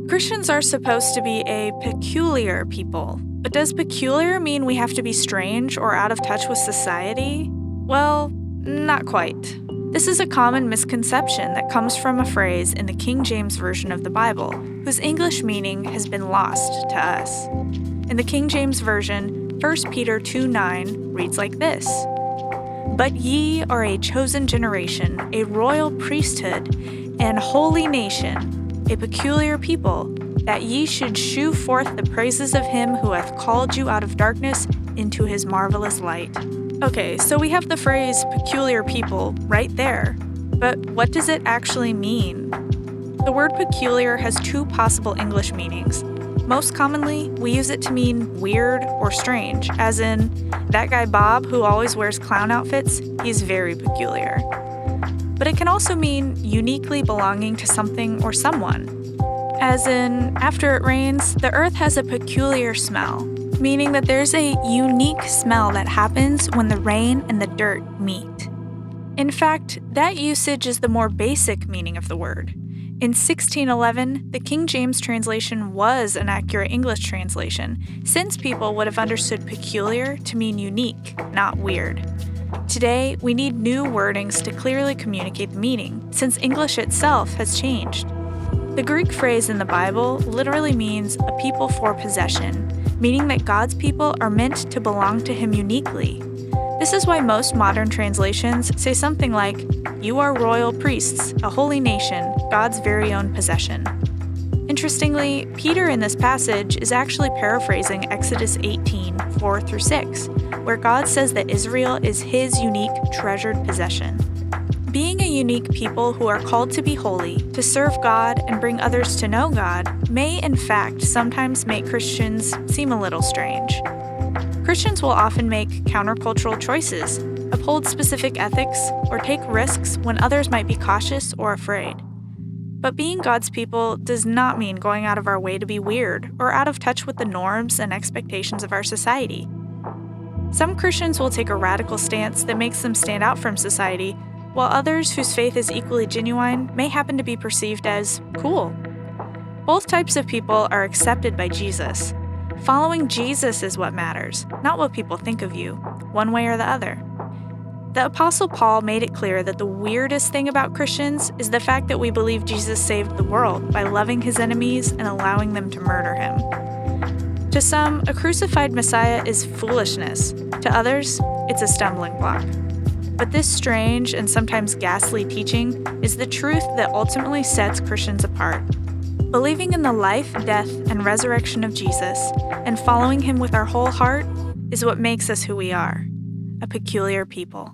Christians are supposed to be a peculiar people. But does peculiar mean we have to be strange or out of touch with society? Well, not quite. This is a common misconception that comes from a phrase in the King James Version of the Bible, whose English meaning has been lost to us. In the King James Version, 1 Peter 2:9 reads like this: "But ye are a chosen generation, a royal priesthood, an holy nation, a peculiar people, that ye should shew forth the praises of him who hath called you out of darkness into his marvelous light." Okay, so we have the phrase peculiar people right there. But what does it actually mean? The word peculiar has two possible English meanings. Most commonly, we use it to mean weird or strange, as in, that guy Bob who always wears clown outfits, he's very peculiar. But it can also mean uniquely belonging to something or someone. As in, after it rains, the earth has a peculiar smell, meaning that there's a unique smell that happens when the rain and the dirt meet. In fact, that usage is the more basic meaning of the word. In 1611, the King James translation was an accurate English translation, since people would have understood peculiar to mean unique, not weird. Today, we need new wordings to clearly communicate the meaning, since English itself has changed. The Greek phrase in the Bible literally means a people for possession, meaning that God's people are meant to belong to Him uniquely. This is why most modern translations say something like, "You are royal priests, a holy nation, God's very own possession." Interestingly, Peter in this passage is actually paraphrasing Exodus 18:4-6, where God says that Israel is His unique, treasured possession. Being a unique people who are called to be holy, to serve God and bring others to know God, may in fact sometimes make Christians seem a little strange. Christians will often make countercultural choices, uphold specific ethics, or take risks when others might be cautious or afraid. But being God's people does not mean going out of our way to be weird or out of touch with the norms and expectations of our society. Some Christians will take a radical stance that makes them stand out from society, while others whose faith is equally genuine may happen to be perceived as cool. Both types of people are accepted by Jesus. Following Jesus is what matters, not what people think of you, one way or the other. The Apostle Paul made it clear that the weirdest thing about Christians is the fact that we believe Jesus saved the world by loving his enemies and allowing them to murder him. To some, a crucified Messiah is foolishness. To others, it's a stumbling block. But this strange and sometimes ghastly teaching is the truth that ultimately sets Christians apart. Believing in the life, death, and resurrection of Jesus and following him with our whole heart is what makes us who we are, a peculiar people.